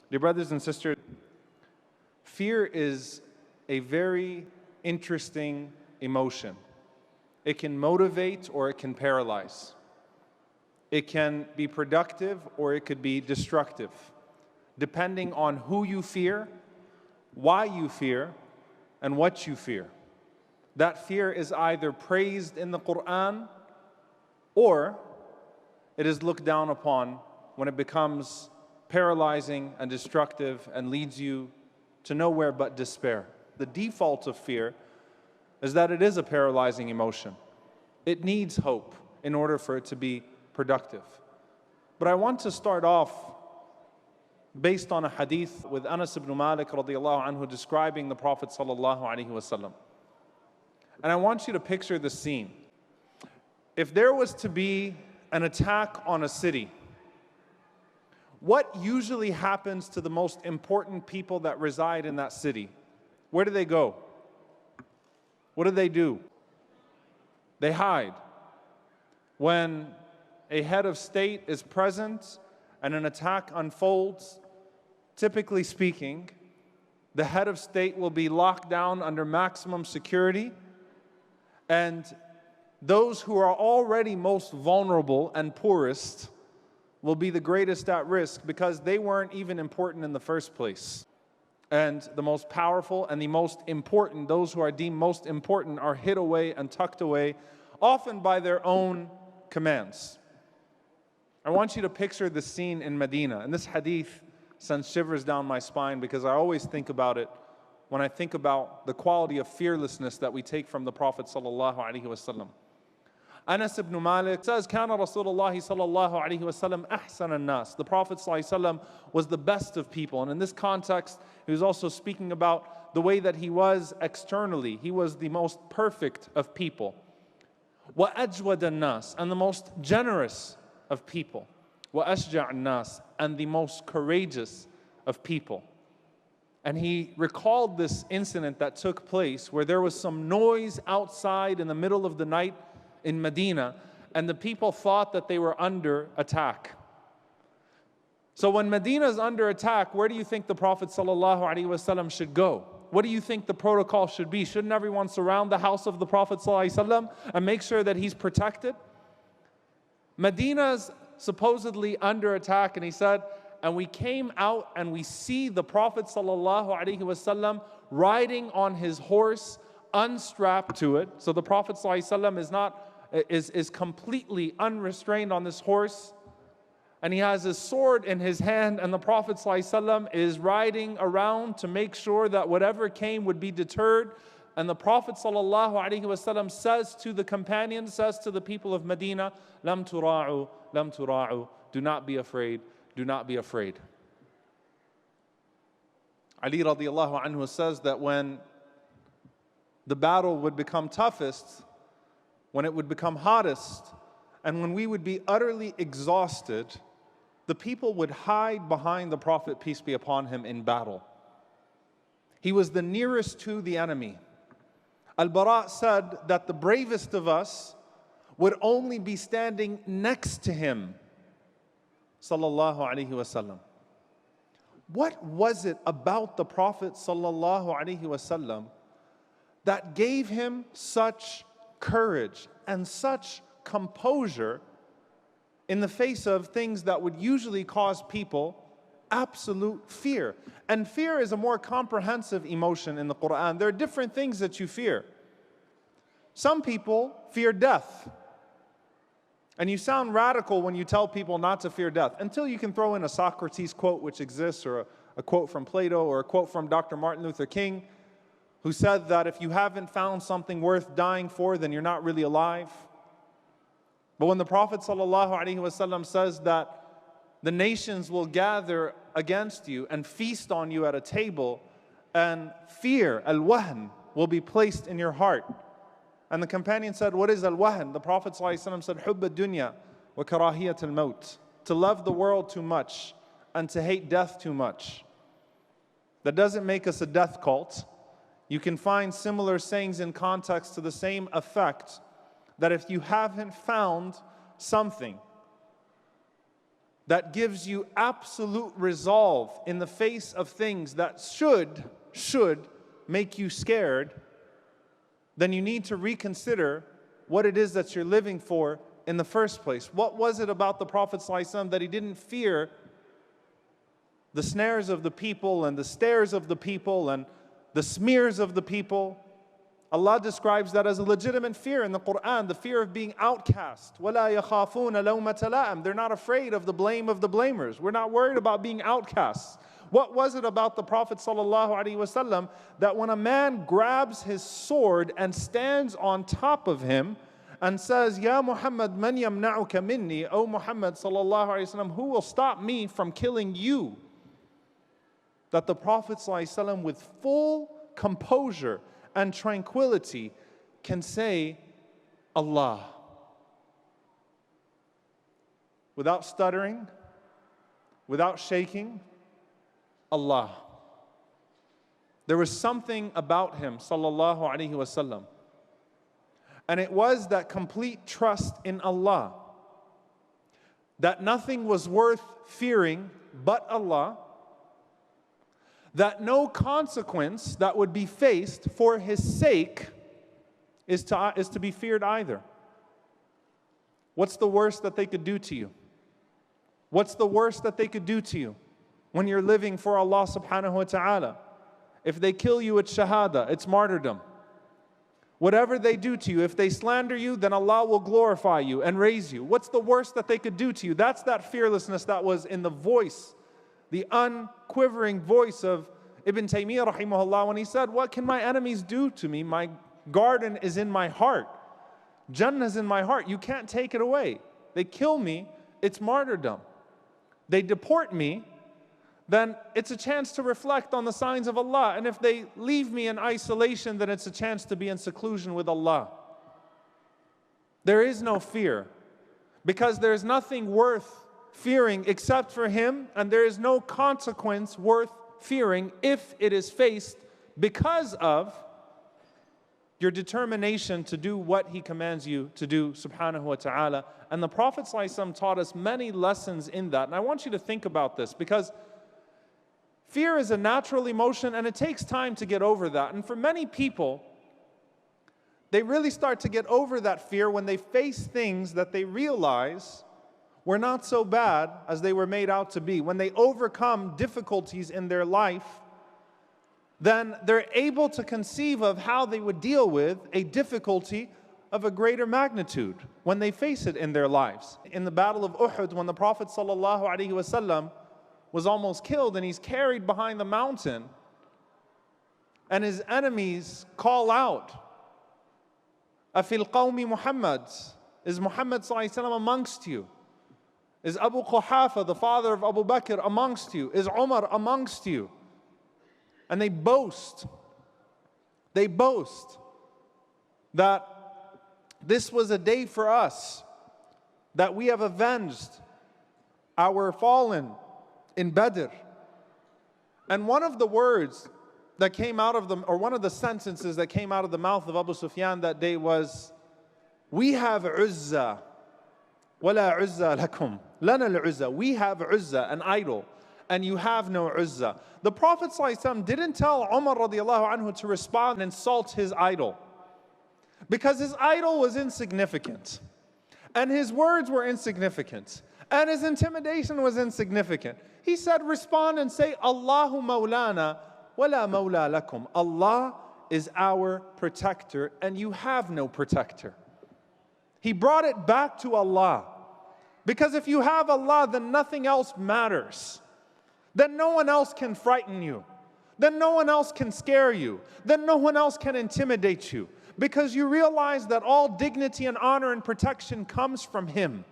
Dear brothers and sisters, fear is a very interesting emotion. It can motivate or it can paralyze. It can be productive or it could be destructive, depending on who you fear, why you fear, and what you fear. That fear is either praised in the Quran or it is looked down upon when it becomes paralyzing and destructive and leads you to nowhere but despair. The default of fear is that it is a paralyzing emotion. It needs hope in order for it to be productive. But I want to start off based on a hadith with Anas ibn Malik radiallahu anhu describing the Prophet sallallahu alaihi wasallam. And I want you to picture the scene. If there was to be an attack on a city, what usually happens to the most important people that reside in that city? Where do they go? What do? They hide. When a head of state is present and an attack unfolds, typically speaking, the head of state will be locked down under maximum security, and those who are already most vulnerable and poorest will be the greatest at risk because they weren't even important in the first place. And the most powerful and the most important, those who are deemed most important, are hid away and tucked away, often by their own commands. I want you to picture the scene in Medina. And this hadith sends shivers down my spine because I always think about it when I think about the quality of fearlessness that we take from the Prophet sallallahu alaihi wasallam. Anas ibn Malik says, "Kana Rasulullah sallallahu alaihi wasallam ahsan an-nas." The Prophet sallallahu alaihi wasallam was the best of people, and in this context, he was also speaking about the way that he was externally. He was the most perfect of people. Wa ajwad an-nas, and the most generous of people. Wa ashja' an-nas, and the most courageous of people. And he recalled this incident that took place where there was some noise outside in the middle of the night in Medina, and the people thought that they were under attack. So when Medina is under attack, where do you think the Prophet ﷺ should go? What do you think the protocol should be? Shouldn't everyone surround the house of the Prophet ﷺ and make sure that he's protected? Medina's supposedly under attack, and he said, and we came out and we see the Prophet ﷺ riding on his horse, unstrapped to it. So the Prophet ﷺ is completely unrestrained on this horse, and he has his sword in his hand, and the Prophet ﷺ is riding around to make sure that whatever came would be deterred. And the Prophet ﷺ says to the companions, says to the people of Medina, "Lam tura'u, lam tura'u." Do not be afraid, do not be afraid. Ali radiallahu anhu says that when the battle would become toughest, when it would become hottest, and when we would be utterly exhausted, the people would hide behind the Prophet, peace be upon him, in battle. He was the nearest to the enemy. Al-Bara said that the bravest of us would only be standing next to him, sallallahu alaihi wasallam. What was it about the Prophet sallallahu alaihi wasallam that gave him such courage and such composure in the face of things that would usually cause people absolute fear? And fear is a more comprehensive emotion in the Quran. There are different things that you fear. Some people fear death. And you sound radical when you tell people not to fear death, until you can throw in a Socrates quote which exists, or a quote from Plato, or a quote from Dr. Martin Luther King, who said that if you haven't found something worth dying for, then you're not really alive. But when the Prophet ﷺ says that the nations will gather against you and feast on you at a table, and fear, al-wahn, will be placed in your heart. And the companion said, what is al-wahn? The Prophet ﷺ said, hubb ad-dunya wa karahiyat al-maut. To love the world too much and to hate death too much. That doesn't make us a death cult. You can find similar sayings in context to the same effect, that if you haven't found something that gives you absolute resolve in the face of things that should make you scared, then you need to reconsider what it is that you're living for in the first place. What was it about the Prophet ﷺ that he didn't fear the snares of the people and the stares of the people and the smears of the people? Allah describes that as a legitimate fear in the Quran, the fear of being outcast. وَلَا يَخَافُونَ لَوْمَةَ لَائِمٍ. They're not afraid of the blame of the blamers. We're not worried about being outcasts. What was it about the Prophet ﷺ that when a man grabs his sword and stands on top of him and says, Ya Muhammad, man yamna'uka minni, O Muhammad ﷺ, who will stop me from killing you? That the Prophet ﷺ with full composure and tranquility can say, Allah. Without stuttering, without shaking, Allah. There was something about him, sallallahu alaihi wasallam. And it was that complete trust in Allah. That nothing was worth fearing but Allah. That no consequence that would be faced for his sake is to be feared either. What's the worst that they could do to you? What's the worst that they could do to you when you're living for Allah subhanahu wa ta'ala? If they kill you, it's shahada, it's martyrdom. Whatever they do to you, if they slander you, then Allah will glorify you and raise you. What's the worst that they could do to you? That's that fearlessness that was in the voice, the unquivering voice of Ibn Taymiyyah rahimahullah when he said, what can my enemies do to me? My garden is in my heart. Jannah is in my heart. You can't take it away. They kill me, it's martyrdom. They deport me, then it's a chance to reflect on the signs of Allah. And if they leave me in isolation, then it's a chance to be in seclusion with Allah. There is no fear, because there's nothing worth fearing except for Him, and there is no consequence worth fearing if it is faced because of your determination to do what He commands you to do, subhanahu wa ta'ala. And the Prophet ﷺ taught us many lessons in that. And I want you to think about this, because fear is a natural emotion and it takes time to get over that. And for many people, they really start to get over that fear when they face things that they realize were not so bad as they were made out to be. When they overcome difficulties in their life, then they're able to conceive of how they would deal with a difficulty of a greater magnitude when they face it in their lives. In the Battle of Uhud, when the Prophet ﷺ was almost killed and he's carried behind the mountain, and his enemies call out, Afil qawmi Muhammad, is Muhammad ﷺ amongst you? Is Abu Quhafa, the father of Abu Bakr, amongst you? Is Omar amongst you? And they boast that this was a day for us, that we have avenged our fallen in Badr. And one of the words that came out of them, or one of the sentences that came out of the mouth of Abu Sufyan that day was, we have Uzza, wala Uzza lakum, lana al-Uzza. We have Uzza, an idol, and you have no Uzza. The Prophet ﷺ didn't tell Omar radiallahu anhu to respond and insult his idol, because his idol was insignificant, and his words were insignificant, and his intimidation was insignificant. He said, respond and say, Allahu maulana wala maula lakum. Allah is our protector, and you have no protector. He brought it back to Allah, because if you have Allah, then nothing else matters. Then no one else can frighten you. Then no one else can scare you. Then no one else can intimidate you, because you realize that all dignity and honor and protection comes from Him.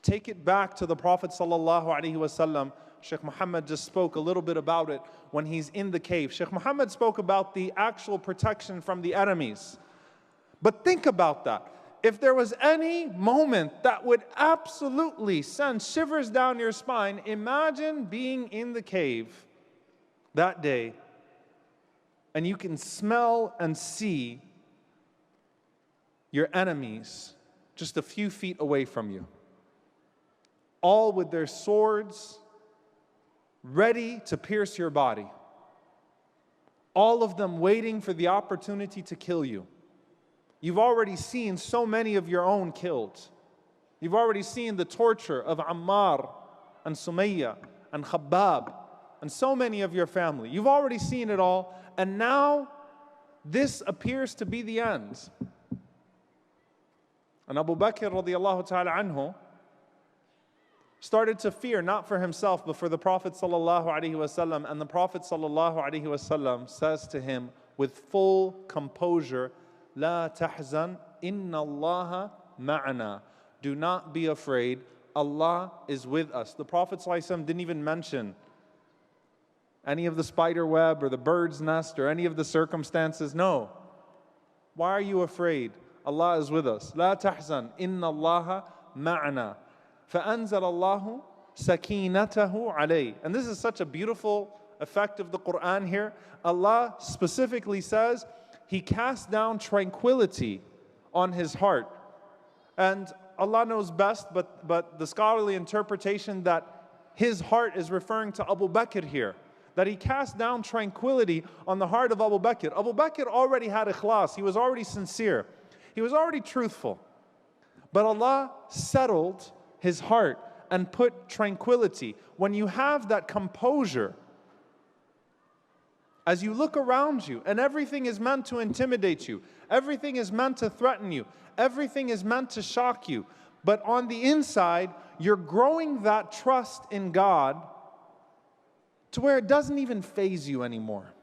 Take it back to the Prophet ﷺ. Shaykh Mohammad just spoke a little bit about it when he's in the cave. Shaykh Mohammad spoke about the actual protection from the enemies. But think about that. If there was any moment that would absolutely send shivers down your spine, imagine being in the cave that day and you can smell and see your enemies just a few feet away from you. all with their swords ready to pierce your body. All of them waiting for the opportunity to kill you. You've already seen so many of your own killed. You've already seen the torture of Ammar and Sumayya and Khabbab and so many of your family. You've already seen it all, and now this appears to be the end. And Abu Bakr radiallahu ta'ala anhu started to fear, not for himself, but for the Prophet sallallahu alaihi wasallam. And the Prophet sallallahu alaihi wasallam says to him with full composure, "La tahzan, inna Allah ma'ana." Do not be afraid, Allah is with us. The Prophet sallallahu alaihi wasallam didn't even mention any of the spider web or the bird's nest or any of the circumstances. No. Why are you afraid? Allah is with us. La tahzan, inna Allah ma'ana. فَأَنزَلَ اللَّهُ سَكِينَتَهُ عَلَيْهِ. And this is such a beautiful effect of the Quran here. Allah specifically says He cast down tranquility on his heart. And Allah knows best, but the scholarly interpretation that his heart is referring to Abu Bakr here. That He cast down tranquility on the heart of Abu Bakr. Abu Bakr already had ikhlas. He was already sincere. He was already truthful. But Allah settled his heart and put tranquility. When you have that composure, as you look around you and everything is meant to intimidate you, everything is meant to threaten you, everything is meant to shock you, but on the inside, you're growing that trust in God to where it doesn't even faze you anymore.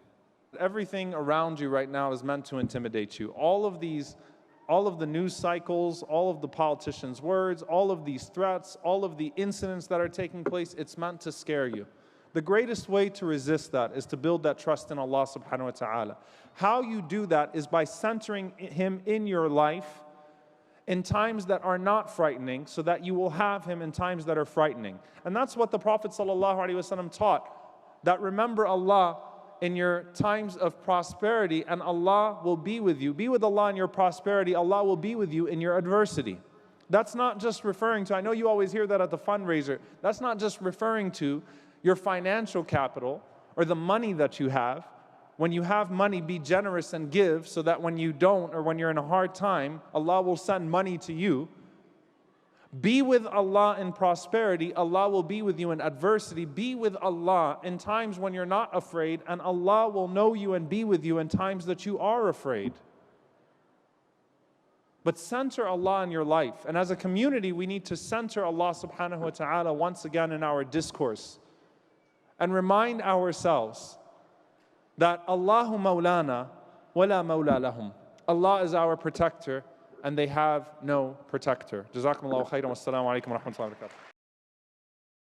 Everything around you right now is meant to intimidate you. All of the news cycles, all of the politicians' words, all of these threats, all of the incidents that are taking place, it's meant to scare you. The greatest way to resist that is to build that trust in Allah subhanahu wa ta'ala. How you do that is by centering Him in your life in times that are not frightening, so that you will have Him in times that are frightening. And that's what the Prophet sallallahu alaihi wasallam taught, that remember Allah in your times of prosperity and Allah will be with you. Be with Allah in your prosperity, Allah will be with you in your adversity. That's not just referring to, I know you always hear that at the fundraiser, that's not just referring to your financial capital or the money that you have. When you have money, be generous and give, so that when you don't or when you're in a hard time, Allah will send money to you. Be with Allah in prosperity, Allah will be with you in adversity. Be with Allah in times when you're not afraid, and Allah will know you and be with you in times that you are afraid. But center Allah in your life. And as a community, we need to center Allah subhanahu wa ta'ala once again in our discourse. And remind ourselves that Allahu Mawlana wala mawla lahum. Allah is our protector and they have no protector. Jazakumullahu khairan. Wassalamu alaikum wa rahmatullahi wa barakatuh.